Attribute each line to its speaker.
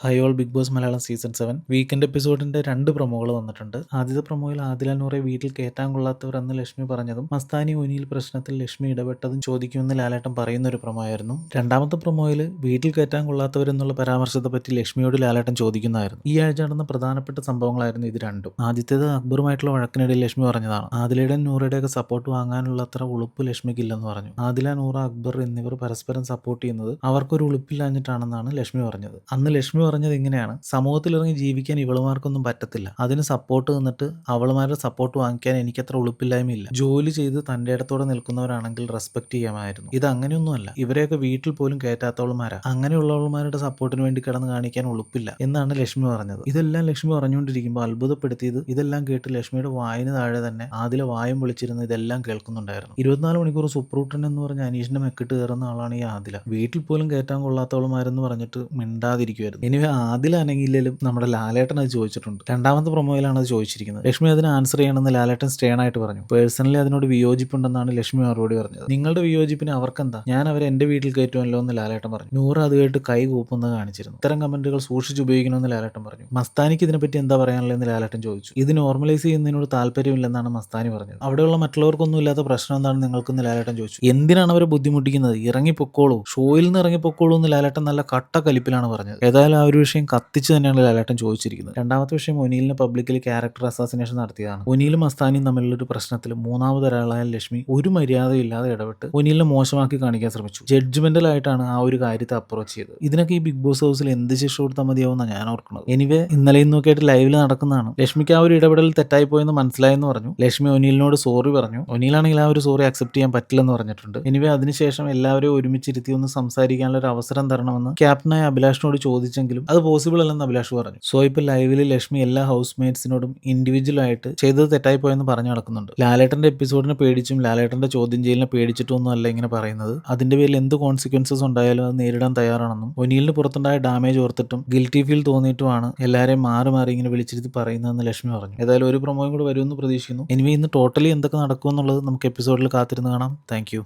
Speaker 1: High all Bigg Boss Malayalam season 7 weekend എപ്പിസോഡിന്റെ 2 പ്രൊമോകൾ വന്നിട്ടുണ്ട്. ആദ്യത്തെ പ്രൊമോയിൽ ആദില നൂറെ വീട്ടിൽ കയറ്റാൻ കൊള്ളാത്തവർ എന്ന് ലക്ഷ്മി പറഞ്ഞതും മസ്താനി ഒനിയിൽ പ്രശ്നത്തിൽ ലക്ഷ്മി ഇടപെട്ടതും ചോദിക്കുമെന്ന് ലാലേട്ടൻ പറയുന്ന ഒരു പ്രൊമോ ആയിരുന്നു. രണ്ടാമത്തെ പ്രൊമോയിൽ വീട്ടിൽ കയറ്റാൻ കൊള്ളാത്തവരെന്നുള്ള പരാമർശത്തെ പറ്റി ലക്ഷ്മിയോട് ലാലേട്ടൻ ചോദിക്കുന്നതായിരുന്നു. ഈ ആഴ്ച നടന്ന പ്രധാനപ്പെട്ട സംഭവങ്ങളായിരുന്നു ഇത് രണ്ടും. ആദ്യത്തേത് അക്ബറുമായിട്ടുള്ള വഴക്കിനിടയിൽ ലക്ഷ്മി പറഞ്ഞതാണ്. ആദിലയുടെയും നൂറയുടെയൊക്കെ സപ്പോർട്ട് വാങ്ങാനുള്ള അത്ര ഉളുപ്പ് ലക്ഷ്മിക്കില്ലെന്ന് പറഞ്ഞു. ആദില, നൂറ, അക്ബർ എന്നിവർ പരസ്പരം സപ്പോർട്ട് ചെയ്യുന്നത് അവർക്കൊരു ഉളുപ്പില്ലാഞ്ഞിട്ടാണെന്നാണ് ലക്ഷ്മി പറഞ്ഞത്. അന്ന് ലക്ഷ്മി പറഞ്ഞത് ഇങ്ങനെയാണ്: സമൂഹത്തിലിറങ്ങി ജീവിക്കാൻ ഇവളുമാർക്കൊന്നും പറ്റത്തില്ല. അതിന് സപ്പോർട്ട് നിന്നിട്ട് അവളുമാരുടെ സപ്പോർട്ട് വാങ്ങിക്കാൻ എനിക്കത്ര ഉളുപ്പില്ലായ്മയില്ല. ജോലി ചെയ്ത് തന്റെ ഇടത്തോടെ നിൽക്കുന്നവരാണെങ്കിൽ റെസ്പെക്ട് ചെയ്യാമായിരുന്നു. ഇത് അങ്ങനെയൊന്നുമല്ല. ഇവരെയൊക്കെ വീട്ടിൽ പോലും കയറ്റാത്തവളുമാരാ. അങ്ങനെയുള്ളവളുമാരുടെ സപ്പോർട്ടിന് വേണ്ടി കിടന്ന് കാണിക്കാൻ ഉളുപ്പില്ല എന്നാണ് ലക്ഷ്മി പറഞ്ഞത്. ഇതെല്ലാം ലക്ഷ്മി പറഞ്ഞുകൊണ്ടിരിക്കുമ്പോൾ അത്ഭുതപ്പെടുത്തിയത് ഇതെല്ലാം കേട്ട് ലക്ഷ്മിയുടെ വായിന് താഴെ തന്നെ ആദില വായും വിളിച്ചിരുന്ന് ഇതെല്ലാം കേൾക്കുന്നുണ്ടായിരുന്നു. 24 മണിക്കൂർ സുപ്രൂട്ടൻ എന്ന് പറഞ്ഞ അനീഷിന്റെ മെക്കിട്ട് കയറുന്ന ആളാണ് ഈ ആദില. വീട്ടിൽ പോലും കയറ്റാൻ കൊള്ളാത്തവളുമാരെന്ന് പറഞ്ഞിട്ട് മിണ്ടാതിരിക്കുമായിരുന്നു. ഇനി ആദില അനങ്ങിയില്ലേലും നമ്മുടെ ലാലേട്ടൻ അത് ചോദിച്ചിട്ടുണ്ട്. രണ്ടാമത്തെ പ്രൊമോയിലാണ് അത് ചോദിച്ചിരിക്കുന്നത്. ലക്ഷ്മി അതിന് ആൻസർ ചെയ്യണമെന്ന് ലാലേട്ടൻ സ്റ്റേൺ ആയിട്ട് പറഞ്ഞു. പേഴ്സണലി അതിനോട് വിയോജിപ്പുണ്ടെന്നാണ് ലക്ഷ്മി മറുപടി പറഞ്ഞത്. നിങ്ങളുടെ വിയോജിപ്പിന് അവർക്കെന്താ, ഞാൻ അവരെ എന്റെ വീട്ടിൽ കയറ്റുമല്ലോ എന്ന് ലാലേട്ടൻ പറഞ്ഞു. നൂറ് അത് കേട്ട് കൈ കൂപ്പുന്നത് കാണിച്ചിരുന്നു. ഇത്തരം കമന്റുകൾ സൂക്ഷിച്ച് ഉപയോഗിക്കണമെന്ന് ലാലേട്ടൻ പറഞ്ഞു. മസ്താനിക്ക് ഇതിനെപ്പറ്റി എന്താ പറയാനുള്ളതെന്ന് ലാലേട്ടൻ ചോദിച്ചു. ഇത് നോർമലൈസ് ചെയ്യുന്നതിനോട് താല്പര്യമില്ലെന്നാണ് മസ്താനി പറഞ്ഞത്. അവിടെയുള്ള മറ്റുള്ളവർക്കൊന്നും ഇല്ലാത്ത പ്രശ്നം എന്താണ് നിങ്ങൾക്കെന്ന് ലാലേട്ടൻ ചോദിച്ചു. എന്തിനാണ് അവരെ ബുദ്ധിമുട്ടിക്കുന്നത്? ഇറങ്ങിപ്പൊക്കോളൂ, ഷോയിൽ നിന്ന് ഇറങ്ങിപ്പൊക്കോളൂ എന്ന് ലാലേട്ടൻ നല്ല കട്ട കലിപ്പിലാണ് പറഞ്ഞത്. ഏതായാലും ആ ഒരു വിഷയം കത്തിച്ച് തന്നെയാണ് ലാലേട്ടൻ ചോദിച്ചിരിക്കുന്നത്. രണ്ടാമത്തെ വിഷയം ഒനിലിന് പബ്ലിക്കലി ക്യാരക്ടർ അസാസിനേഷൻ നടത്തിയതാണ്. ഒനിലും മസ്താനിയും തമ്മിലുള്ള ഒരു പ്രശ്നത്തിൽ മൂന്നാമതൊരാളായ ലക്ഷ്മി ഒരു മര്യാദയില്ലാതെ ഇടപെട്ട് ഒനിലിനെ മോശമാക്കി കാണിക്കാൻ ശ്രമിച്ചു. ജഡ്ജ്മെന്റൽ ആയിട്ടാണ് ആ ഒരു കാര്യത്തെ അപ്രോച്ച് ചെയ്തത്. ഇതിനൊക്കെ ഈ ബിഗ് ബോസ് ഹൗസിൽ എന്ത് ശിക്ഷ കൊടുത്താൽ മതിയാവുമെന്നാണ് ഞാൻ ഓർക്കുന്നത്. എനിവേ ഇന്നലെ ഇന്നൊക്കെ ആയിട്ട് ലൈവിൽ നടക്കുന്നതാണ്. ലക്ഷ്മിക്ക് ആ ഒരു ഇടപെടൽ തെറ്റായി പോയെന്ന് മനസ്സിലായെന്ന് പറഞ്ഞു. ലക്ഷ്മി ഒനിലിനോട് സോറി പറഞ്ഞു. ഒനിലാണെങ്കിൽ ആ ഒരു സോറി അക്സെപ്റ്റ് ചെയ്യാൻ പറ്റില്ലെന്ന് പറഞ്ഞിട്ടുണ്ട്. എനിവേ അതിനുശേഷം എല്ലാവരെയും ഒരുമിച്ചിരുത്തി ഒന്ന് സംസാരിക്കാനുള്ള ഒരു അവസരം തരണമെന്ന് ക്യാപ്റ്റനായ അഭിലാഷിനോട് ചോദിച്ചെങ്കിലും അത് പോസിബിൾ അല്ലെന്ന് അഭിലാഷ് പറഞ്ഞു. സോ ഇപ്പൊ ലൈവില് ലക്ഷ്മി എല്ലാ ഹൗസ് മേറ്റ്സിനോടും ഇൻഡിവിജ്വൽ ആയിട്ട് ചെയ്തത് തെറ്റായി പോയെന്ന് പറഞ്ഞു നടക്കുന്നുണ്ട്. ലാലേട്ടന്റെ എപ്പിസോഡിനെ പേടിച്ചും ലാലേട്ടന്റെ ചോദ്യം ചെയ്യലിനെ പേടിച്ചിട്ടും ഒന്നും അല്ല ഇങ്ങനെ പറയുന്നത്. അതിന്റെ പേരിൽ എന്ത് കോൺസിക്വൻസസ് ഉണ്ടായാലും അത് നേരിടാൻ തയ്യാറാണെന്നും ഒനിലിന് പുറത്തുണ്ടായ ഡാമേജ് ഓർത്തിട്ടും ഗിൽറ്റി ഫീൽ തോന്നിയിട്ടുമാണ് എല്ലാവരെയും മാറി മാറി ഇങ്ങനെ വിളിച്ചിരുത്തി പറയുന്നതെന്ന് ലക്ഷ്മി പറഞ്ഞു. ഏതായാലും ഒരു പ്രൊമോയും കൂടെ വരുമെന്ന് പ്രതീക്ഷിക്കുന്നു. ഇനി ഇന്ന് ടോട്ടലി എന്തൊക്കെ നടക്കുമെന്നുള്ളത് നമുക്ക് എപ്പിസോഡിൽ കാത്തിരുന്ന് കാണാം. താങ്ക്